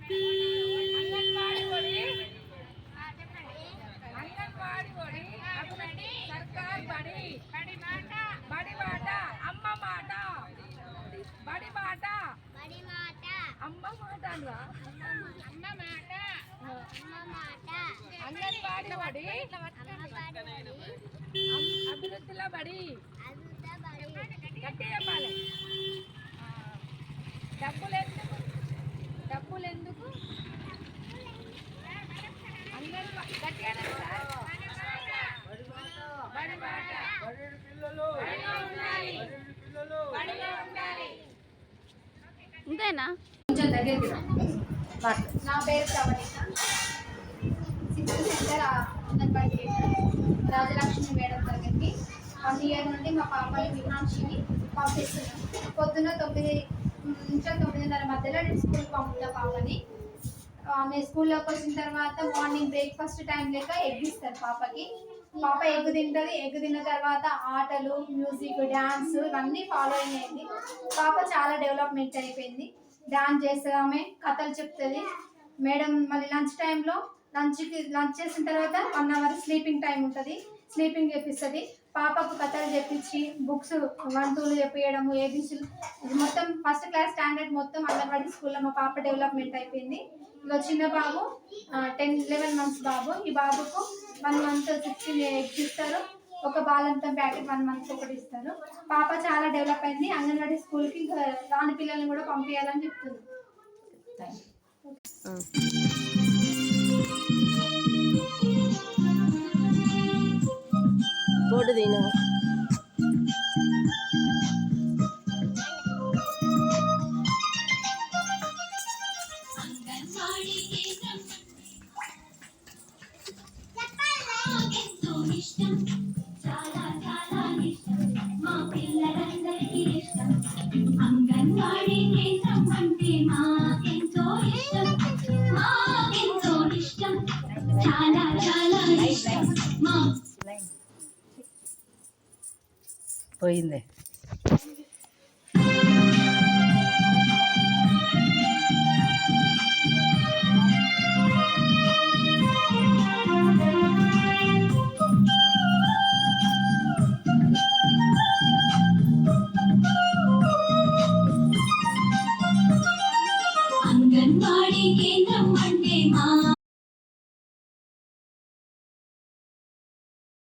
అంగన్వాడి ఒడి అంగన్వాడి ఒడి సర్కార్ బడి బడి మాట అమ్మ మాట బడి మాట అమ్మ మాట అంగన్వాడి ఒడి అభివృద్ధిల బడి గట్టి చెప్పాలి. డబ్బులు ఎందుకు ఇంతేనా? కొంచెం దగ్గరికి నా పేరు Pravalika, 6th centre anganwadi Rajalakshmi madam దగ్గరికి 1 ఇయర్ నుండి మా పాపని వినాక్షిని పంపిస్తున్నాం. పొద్దున్న 9 నుంచి 9:30 మధ్యలో నేను స్కూల్కి పంపుతా పాపని. ఆమె స్కూల్లోకి వచ్చిన తర్వాత మార్నింగ్ బ్రేక్ఫాస్ట్ టైం లేక ఎగ్ ఇస్తారు పాపకి. పాప ఎగ్ తింటుంది. ఎగ్ తిన్న తర్వాత ఆటలు, మ్యూజిక్, డ్యాన్స్ ఇవన్నీ ఫాలో అయ్యింది. పాప చాలా డెవలప్మెంట్ అయిపోయింది. డ్యాన్స్ చేస్తుంది, ఆమె కథలు చెప్తుంది. మేడం మళ్ళీ లంచ్ టైంలో లంచ్ చేసిన తర్వాత 1 అవర్ స్లీపింగ్ టైం ఉంటుంది. స్లీపింగ్ చేపిస్తుంది. పాపకు కథలు చెప్పించి బుక్స్ 1, 2 చెప్పియడము, ఏబీసీలు మొత్తం ఫస్ట్ క్లాస్ స్టాండర్డ్ మొత్తం అంగన్వాడీ స్కూల్లో మా పాప డెవలప్మెంట్ అయిపోయింది. ఇలా చిన్న బాబు 11 months బాబు. ఈ బాబుకు 1 month 16 eggs ఇస్తారు. ఒక బాలంతం ప్యాకెట్ 1 month ఒకటి ఇస్తారు. పాప చాలా డెవలప్ అయింది. అంగన్వాడీ స్కూల్కి రాని పిల్లల్ని కూడా పంపించాలని చెప్తుంది. బోర్డు దీనా అంగన్వాడీ కేంద్రం అంటే మాకెంతో ఇష్టం, మాకెంతో ఇష్టం, చాలా చాలా ఇష్టం. పోయిందే.